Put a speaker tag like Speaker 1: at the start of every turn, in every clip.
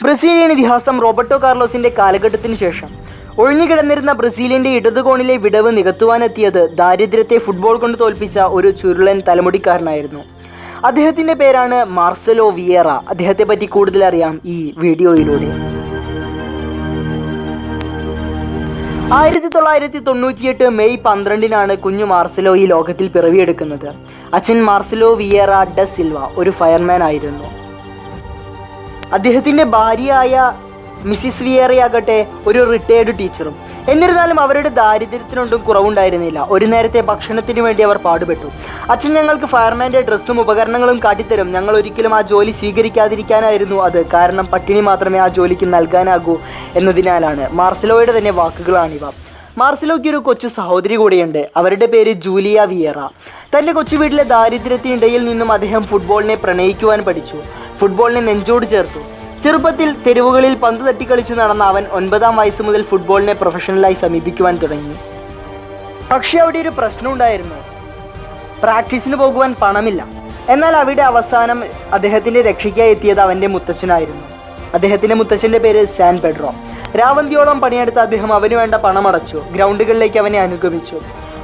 Speaker 1: Brazilian ഇതിഹാസം Roberto കാർലോസിന്റെ കാലഘട്ടത്തിന് ശേഷം ഒഴിഞ്ഞുകിടന്നിരുന്ന ബ്രസീലിന്റെ ഇടതുകോണിലെ വിടവ് നികത്തുവാനെത്തിയത് ദാരിദ്ര്യത്തെ ഫുട്ബോൾ കൊണ്ട് തോൽപ്പിച്ച ഒരു ചുരുളൻ തലമുടിക്കാരനായിരുന്നു. അദ്ദേഹത്തിന്റെ പേരാണ് മാർസലോ വിയേറ. അദ്ദേഹത്തെ പറ്റി കൂടുതൽ അറിയാം ഈ വീഡിയോയിലൂടെ. 1998 മെയ് 12 കുഞ്ഞു മാർസലോ ഈ ലോകത്തിൽ പിറവിയെടുക്കുന്നത്. അച്ഛൻ മാർസലോ വിയേറ ഡ സിൽവ ഒരു ഫയർമാൻ ആയിരുന്നു. അദ്ദേഹത്തിൻ്റെ ഭാര്യയായ മിസ്സിസ് വിയേറയാകട്ടെ ഒരു റിട്ടയേർഡ് ടീച്ചറും. എന്നിരുന്നാലും അവരുടെ ദാരിദ്ര്യത്തിനൊന്നും കുറവുണ്ടായിരുന്നില്ല. ഒരു നേരത്തെ ഭക്ഷണത്തിന് വേണ്ടി അവർ പാടുപെട്ടു. അച്ഛൻ ഞങ്ങൾക്ക് ഫയർമാൻ്റെ ഡ്രസ്സും ഉപകരണങ്ങളും കാട്ടിത്തരും. ഞങ്ങൾ ഒരിക്കലും ആ ജോലി സ്വീകരിക്കാതിരിക്കാനായിരുന്നു അത്. കാരണം പട്ടിണി മാത്രമേ ആ ജോലിക്ക് നൽകാനാകൂ എന്നതിനാലാണ്. മാർസലോയുടെ തന്നെ വാക്കുകളാണിവ. മാർസലോയ്ക്ക് ഒരു കൊച്ചു സഹോദരി കൂടിയുണ്ട്. അവരുടെ പേര് ജൂലിയ വിയേറ. തൻ്റെ കൊച്ചു വീട്ടിലെ ദാരിദ്ര്യത്തിനിടയിൽ നിന്നും അദ്ദേഹം ഫുട്ബോളിനെ പ്രണയിക്കുവാൻ പഠിച്ചു. ഫുട്ബോളിനെ നെഞ്ചോട് ചേർത്തു. ചെറുപ്പത്തിൽ തെരുവുകളിൽ പന്ത് തട്ടിക്കളിച്ചു നടന്ന അവൻ 9-ാം വയസ്സ് മുതൽ ഫുട്ബോളിനെ പ്രൊഫഷണലായി സമീപിക്കുവാൻ തുടങ്ങി. പക്ഷേ അവിടെ ഒരു പ്രശ്നം ഉണ്ടായിരുന്നു. പ്രാക്ടീസിന് പോകുവാൻ പണമില്ല. എന്നാൽ അവിടെ അവസാനം അദ്ദേഹത്തിൻ്റെ രക്ഷയ്ക്കായി എത്തിയത് അവൻ്റെ മുത്തച്ഛനായിരുന്നു. അദ്ദേഹത്തിൻ്റെ മുത്തച്ഛൻ്റെ പേര് സാൻ പെഡ്രോ. രാവന്തിയോളം പണിയെടുത്ത അദ്ദേഹം അവന് വേണ്ട പണമടച്ചു. ഗ്രൗണ്ടുകളിലേക്ക് അവനെ അനുഗമിച്ചു.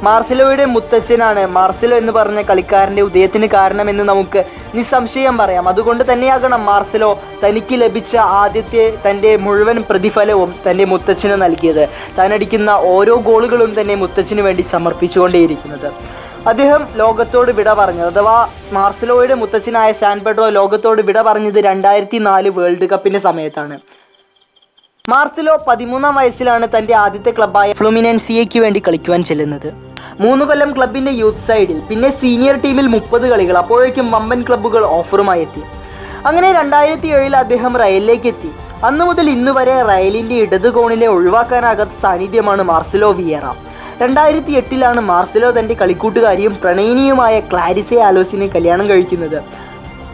Speaker 1: മാർസലോയുടെ മുത്തച്ഛനാണ് മാർസലോ എന്ന് പറഞ്ഞ കളിക്കാരൻ്റെ ഉദയത്തിന് കാരണമെന്ന് നമുക്ക് നിസ്സംശയം പറയാം. അതുകൊണ്ട് തന്നെയാകണം മാർസലോ തനിക്ക് ലഭിച്ച ആദ്യത്തെ തൻ്റെ മുഴുവൻ പ്രതിഫലവും തൻ്റെ മുത്തച്ഛന് നൽകിയത്. താനടിക്കുന്ന ഓരോ ഗോളുകളും തന്നെ മുത്തച്ഛന് വേണ്ടി സമർപ്പിച്ചുകൊണ്ടേയിരിക്കുന്നത്. അദ്ദേഹം ലോകത്തോട് വിട പറഞ്ഞത്, അഥവാ മാർസലോയുടെ മുത്തച്ഛനായ സാൻ പെഡ്രോ ലോകത്തോട് വിട പറഞ്ഞത് 2004 വേൾഡ് കപ്പിൻ്റെ സമയത്താണ്. മാർസലോ 13-ാം വയസ്സിലാണ് തൻ്റെ ആദ്യത്തെ ക്ലബ്ബായ ഫ്ലുമിനൻസിയയ്ക്ക് വേണ്ടി കളിക്കുവാൻ ചെല്ലുന്നത്. 3 കൊല്ലം ക്ലബിൻ്റെ യൂത്ത് സൈഡിൽ, പിന്നെ സീനിയർ ടീമിൽ 30 കളികൾ. അപ്പോഴേക്കും വമ്പൻ ക്ലബ്ബുകൾ ഓഫറുമായി എത്തി. അങ്ങനെ 2007 അദ്ദേഹം റയലിലേക്ക് എത്തി. അന്നു മുതൽ ഇന്ന് വരെ റയലിൻ്റെ ഇടതുകോണിലെ ഒഴിവാക്കാനാകാത്ത സാന്നിധ്യമാണ് മാർസലോ വിയേറ. 2008 മാർസലോ തൻ്റെ കളിക്കൂട്ടുകാരിയും പ്രണയിനിയുമായ ക്ലാരിസെ ആലോസിനെ കല്യാണം കഴിക്കുന്നത്.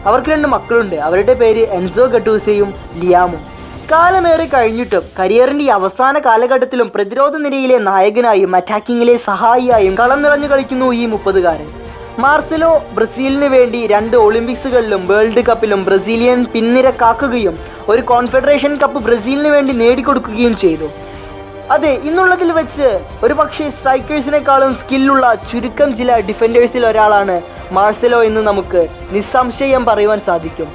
Speaker 1: അവർക്ക് 2 മക്കളുണ്ട്. അവരുടെ പേര് എൻസോ ഗട്ടൂസയും ലിയാമും. കാലമേറെ കഴിഞ്ഞിട്ടും കരിയറിൻ്റെ അവസാന കാലഘട്ടത്തിലും പ്രതിരോധ നിരയിലെ നായകനായും അറ്റാക്കിങ്ങിലെ സഹായിയായും കളം നിറഞ്ഞു കളിക്കുന്നു ഈ 30-കാരൻ. മാർസലോ ബ്രസീലിന് വേണ്ടി 2 ഒളിമ്പിക്സുകളിലും വേൾഡ് കപ്പിലും ബ്രസീലിയൻ പിൻനിര കാക്കുകയും ഒരു കോൺഫെഡറേഷൻ കപ്പ് ബ്രസീലിന് വേണ്ടി നേടിക്കൊടുക്കുകയും ചെയ്തു. അതെ, ഇന്നുള്ളതിൽ വെച്ച് ഒരു പക്ഷേ സ്ട്രൈക്കേഴ്സിനേക്കാളും സ്കില്ലുള്ള ചുരുക്കം ചില ഡിഫൻഡേഴ്സിൽ ഒരാളാണ് മാർസലോ എന്ന് നമുക്ക് നിസ്സംശയം പറയുവാൻ സാധിക്കും.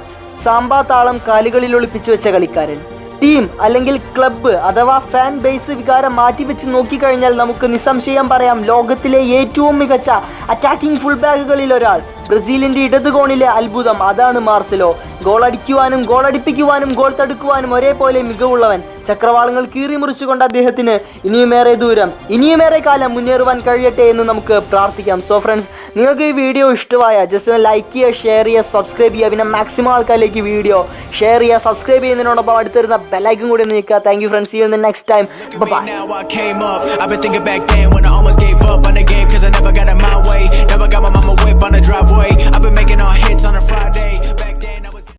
Speaker 1: സാമ്പാ താളം കാലുകളിൽ ഒളിപ്പിച്ചു വെച്ച കളിക്കാരൻ. ടീം അല്ലെങ്കിൽ ക്ലബ്ബ് അഥവാ ഫാൻ ബേസ് വികാരം മാറ്റിവെച്ച് നോക്കിക്കഴിഞ്ഞാൽ നമുക്ക് നിസ്സംശയം പറയാം, ലോകത്തിലെ ഏറ്റവും മികച്ച അറ്റാക്കിംഗ് ഫുൾ ബാക്കുകളിൽ ഒരാൾ, ബ്രസീലിൻ്റെ ഇടതുകോണിലെ അത്ഭുതം. അതാണ് മാർസലോ. ഗോൾ അടിക്കുവാനും ഗോൾ അടിപ്പിക്കുവാനും ഗോൾ തടുക്കുവാനും ഒരേപോലെ മികവുള്ളവൻ. ചക്രവാളങ്ങൾ കീറി മുറിച്ചുകൊണ്ട് അദ്ദേഹത്തിന് ഇനിയുമേറെ ദൂരം, ഇനിയുമേറെ കാലം മുന്നേറുവാൻ കഴിയട്ടെ എന്ന് നമുക്ക് പ്രാർത്ഥിക്കാം. സോ ഫ്രണ്ട്സ്, നിങ്ങൾക്ക് ഈ വീഡിയോ ഇഷ്ടമായ ജസ്റ്റ് ഒന്ന് ലൈക്ക് ചെയ്യുക, ഷെയർ ചെയ്യുക, സബ്സ്ക്രൈബ് ചെയ്യുക. പിന്നെ മാക്സിമം ആൾക്കാരിലേക്ക് വീഡിയോ ഷെയർ ചെയ്യുക. സബ്സ്ക്രൈബ് ചെയ്യുന്നതിനോടൊപ്പം അടുത്തിരുന്ന ബെല്ലൈക്കൺ കൂടി നീക്കുക. Thank you friends. See you in the next time. Bye bye.